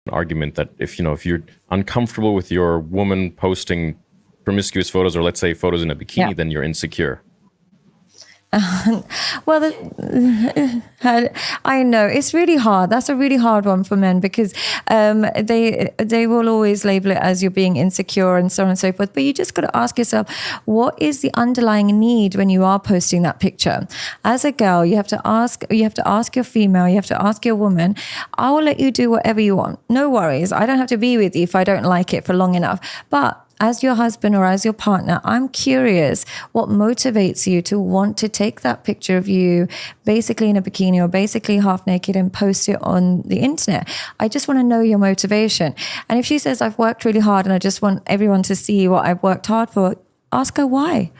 argument that if you're uncomfortable with your woman posting promiscuous photos, or let's say photos in a bikini, Yeah. then you're insecure. Well, I know it's really hard. That's a really hard one for men because they will always label it as you're being insecure and so on and so forth. But you just got to ask yourself, what is the underlying need when you are posting that picture? As a girl, you have to ask your female, you have to ask your woman. I will let you do whatever you want. No worries. I don't have to be with you if I don't like it for long enough. But as your husband or as your partner, I'm curious what motivates you to want to take that picture of you basically in a bikini or basically half naked and post it on the internet. I just want to know your motivation. And if she says, I've worked really hard and I just want everyone to see what I've worked hard for, ask her why.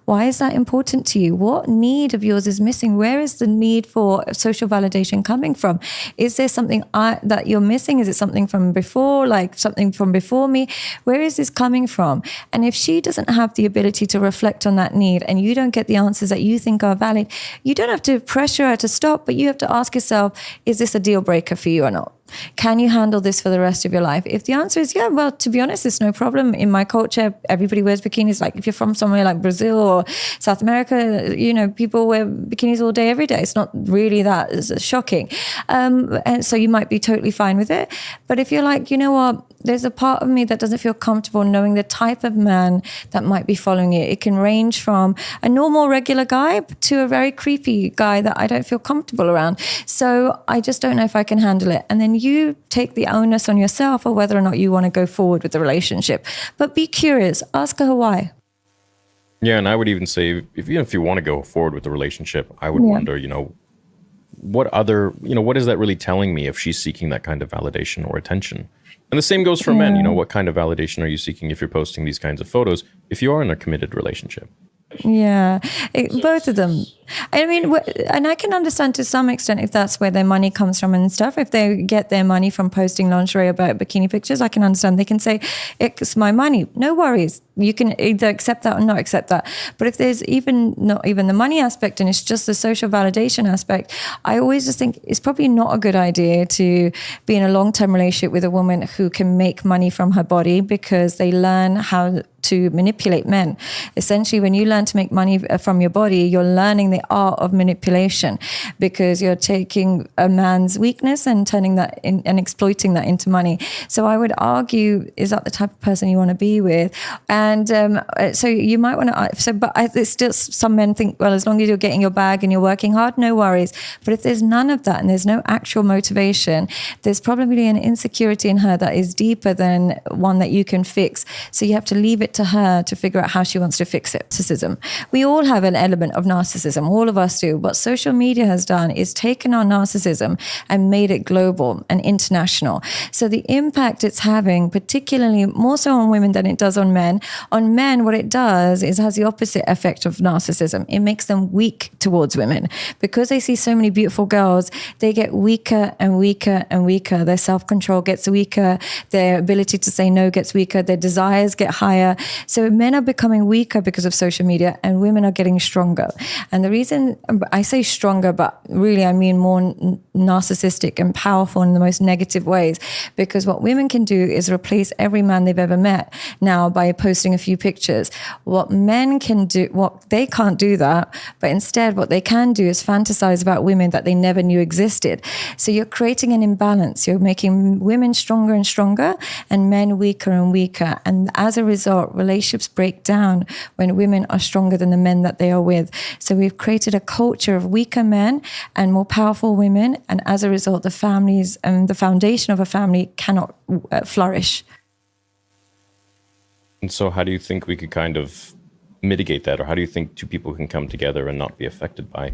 Why is that important to you? What need of yours is missing? Where is the need for social validation coming from? Is there something that you're missing? Is it something from before, like something from before me? Where is this coming from? And if she doesn't have the ability to reflect on that need and you don't get the answers that you think are valid, you don't have to pressure her to stop, but you have to ask yourself, is this a deal breaker for you or not? Can you handle this for the rest of your life? If the answer is yeah, well, to be honest, it's no problem. In my culture, everybody wears bikinis. Like if you're from somewhere like Brazil or South America, people wear bikinis all day, every day. It's not really that shocking. And so you might be totally fine with it. But if you're like, you know what, there's a part of me that doesn't feel comfortable knowing the type of man that might be following it. It can range from a normal, regular guy to a very creepy guy that I don't feel comfortable around. So I just don't know if I can handle it. And then you take the onus on yourself or whether or not you want to go forward with the relationship. But be curious. Ask her why. Yeah, and I would even say, if you want to go forward with the relationship, I would wonder, what is that really telling me if she's seeking that kind of validation or attention? And the same goes for men. What kind of validation are you seeking if you're posting these kinds of photos if you are in a committed relationship? Yeah, both of them. I mean, and I can understand to some extent if that's where their money comes from and stuff. If they get their money from posting lingerie about bikini pictures, I can understand. They can say, it's my money. No worries. You can either accept that or not accept that. But if there's not even the money aspect and it's just the social validation aspect, I always just think it's probably not a good idea to be in a long-term relationship with a woman who can make money from her body because they learn how to manipulate men. Essentially, when you learn to make money from your body, you're learning the art of manipulation because you're taking a man's weakness and turning that in and exploiting that into money. So I would argue, is that the type of person you want to be with? And so you might want to, but it's still, some men think, well, as long as you're getting your bag and you're working hard, no worries. But if there's none of that and there's no actual motivation, there's probably an insecurity in her that is deeper than one that you can fix. So you have to leave it to her to figure out how she wants to fix it. Narcissism. We all have an element of narcissism. All of us do. What social media has done is taken our narcissism and made it global and international. So the impact it's having, particularly more so on women than it does on men. On men, what it does is has the opposite effect of narcissism. It makes them weak towards women. Because they see so many beautiful girls, they get weaker and weaker and weaker. Their self-control gets weaker. Their ability to say no gets weaker. Their desires get higher. So men are becoming weaker because of social media and women are getting stronger. And the reason I say stronger, but really I mean more narcissistic and powerful in the most negative ways, because what women can do is replace every man they've ever met now by posting a few pictures. What men can do, they can't do that, but instead what they can do is fantasize about women that they never knew existed. So you're creating an imbalance. You're making women stronger and stronger and men weaker and weaker. And as a result, relationships break down when women are stronger than the men that they are with. So we've created a culture of weaker men and more powerful women. And as a result, the families and the foundation of a family cannot flourish. And so how do you think we could kind of mitigate that? Or how do you think two people can come together and not be affected by,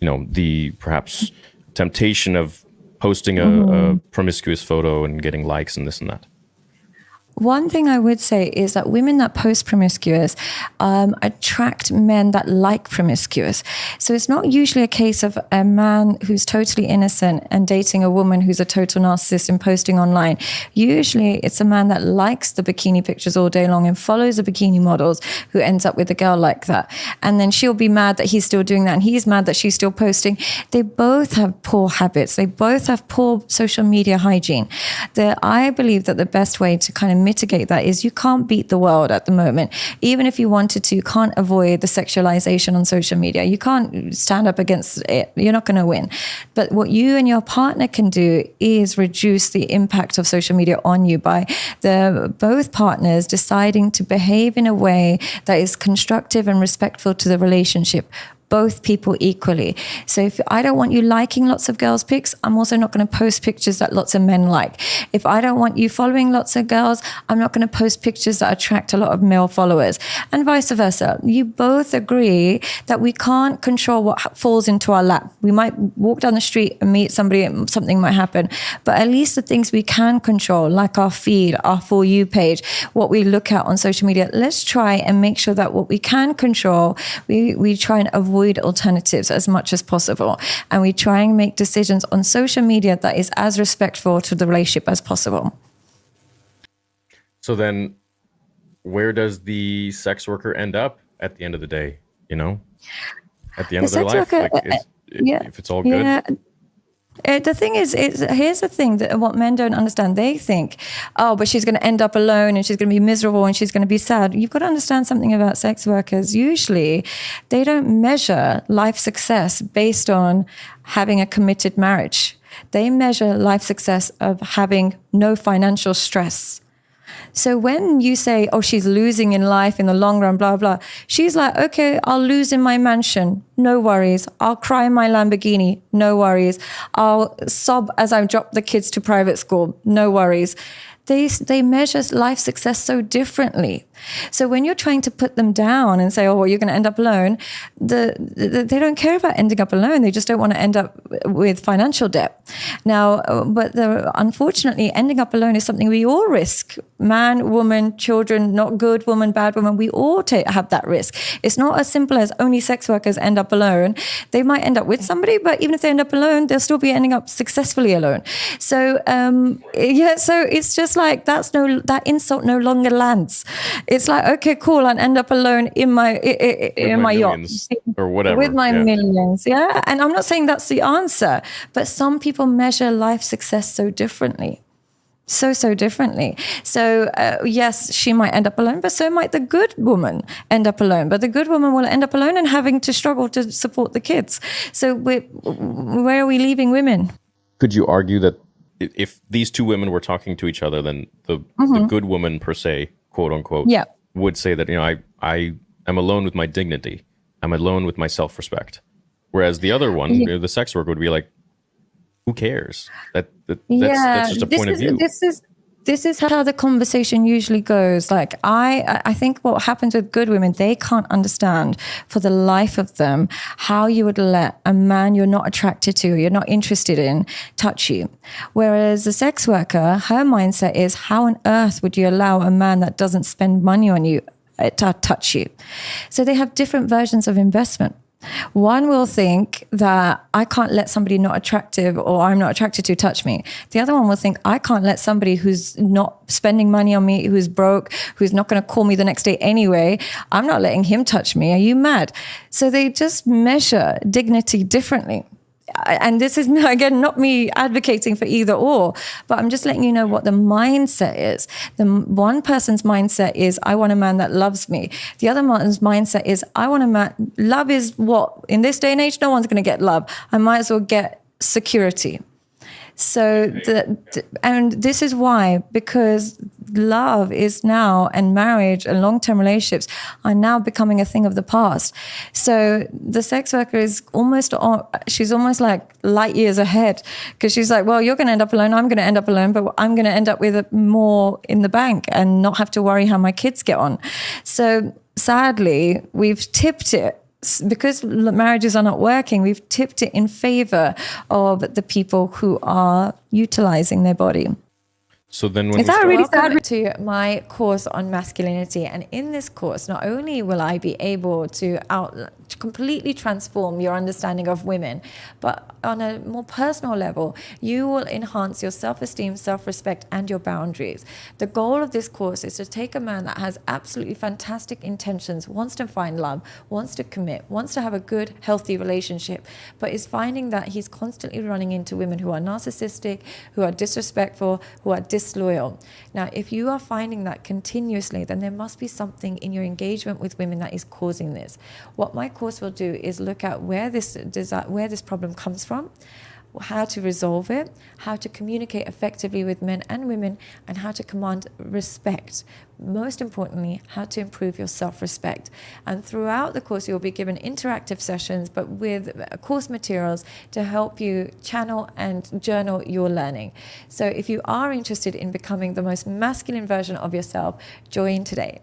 the perhaps temptation of posting a promiscuous photo and getting likes and this and that? One thing I would say is that women that post promiscuous attract men that like promiscuous. So it's not usually a case of a man who's totally innocent and dating a woman who's a total narcissist and posting online. Usually it's a man that likes the bikini pictures all day long and follows the bikini models who ends up with a girl like that. And then she'll be mad that he's still doing that and he's mad that she's still posting. They both have poor habits. They both have poor social media hygiene. I believe that the best way to kind of mitigate that is you can't beat the world at the moment. Even if you wanted to, you can't avoid the sexualization on social media. You can't stand up against it. You're not going to win. But what you and your partner can do is reduce the impact of social media on you by both partners deciding to behave in a way that is constructive and respectful to the relationship. Both people equally. So if I don't want you liking lots of girls' pics, I'm also not going to post pictures that lots of men like. If I don't want you following lots of girls, I'm not going to post pictures that attract a lot of male followers, and vice versa. You both agree that we can't control what falls into our lap. We might walk down the street and meet somebody and something might happen, but at least the things we can control, like our feed, our For You page, what we look at on social media, let's try and make sure that what we can control, we try and avoid alternatives as much as possible. And we try and make decisions on social media that is as respectful to the relationship as possible. So then where does the sex worker end up at the end of the day? You know, at the end of their life, worker, if it's all good. Yeah. The thing is, here's the thing that what men don't understand. They think, oh, but she's going to end up alone and she's going to be miserable and she's going to be sad. You've got to understand something about sex workers. Usually, they don't measure life success based on having a committed marriage. They measure life success of having no financial stress. So when you say, oh, she's losing in life in the long run, blah, blah, she's like, okay, I'll lose in my mansion. No worries. I'll cry in my Lamborghini. No worries. I'll sob as I drop the kids to private school. No worries. They measure life success so differently. So when you're trying to put them down and say, oh, well, you're going to end up alone, they don't care about ending up alone. They just don't want to end up with financial debt. Now, but unfortunately, ending up alone is something we all risk. Man, woman, children, not good woman, bad woman, we all have that risk. It's not as simple as only sex workers end up alone. They might end up with somebody, but even if they end up alone, they'll still be ending up successfully alone. So, so it's just like that insult no longer lands. It's like, okay, cool, I'll end up alone in my yacht or whatever with my millions, yeah. And I'm not saying that's the answer, but some people measure life success so differently. So differently. So yes, she might end up alone, but so might the good woman end up alone. But the good woman will end up alone and having to struggle to support the kids. So where are we leaving women? Could you argue that if these two women were talking to each other, then the good woman per se, quote unquote, would say that, I am alone with my dignity. I'm alone with my self-respect. Whereas the other one, the sex worker, would be like, who cares? That's just a point of view. This is how the conversation usually goes. Like I think what happens with good women, they can't understand for the life of them how you would let a man you're not attracted to, you're not interested in, touch you. Whereas the sex worker, her mindset is, how on earth would you allow a man that doesn't spend money on you to touch you? So they have different versions of investment. One will think that I can't let somebody not attractive or I'm not attracted to touch me. The other one will think I can't let somebody who's not spending money on me, who's broke, who's not going to call me the next day anyway, I'm not letting him touch me. Are you mad? So they just measure dignity differently. And this is, again, not me advocating for either or, but I'm just letting you know what the mindset is. The one person's mindset is, I want a man that loves me. The other man's mindset is, I want a man, love is what? In this day and age, no one's going to get love. I might as well get security. So, and this is why, because love is now, and marriage and long-term relationships are now becoming a thing of the past. So the sex worker is she's almost like light years ahead, because she's like, well, you're going to end up alone, I'm going to end up alone, but I'm going to end up with more in the bank and not have to worry how my kids get on. So sadly, we've tipped it. Because marriages are not working, we've tipped it in favor of the people who are utilizing their body. So then when Is we that start, really sad? To my course on masculinity, and in this course, not only will I be able to completely transform your understanding of women, but on a more personal level, you will enhance your self-esteem, self-respect, and your boundaries. The goal of this course is to take a man that has absolutely fantastic intentions, wants to find love, wants to commit, wants to have a good, healthy relationship, but is finding that he's constantly running into women who are narcissistic, who are disrespectful, who are disloyal. Now, if you are finding that continuously, then there must be something in your engagement with women that is causing this. What my course will do is look at where this problem comes from, how to resolve it, how to communicate effectively with men and women, and how to command respect. Most importantly, how to improve your self-respect. And throughout the course, you'll be given interactive sessions, but with course materials to help you channel and journal your learning. So if you are interested in becoming the most masculine version of yourself, join today.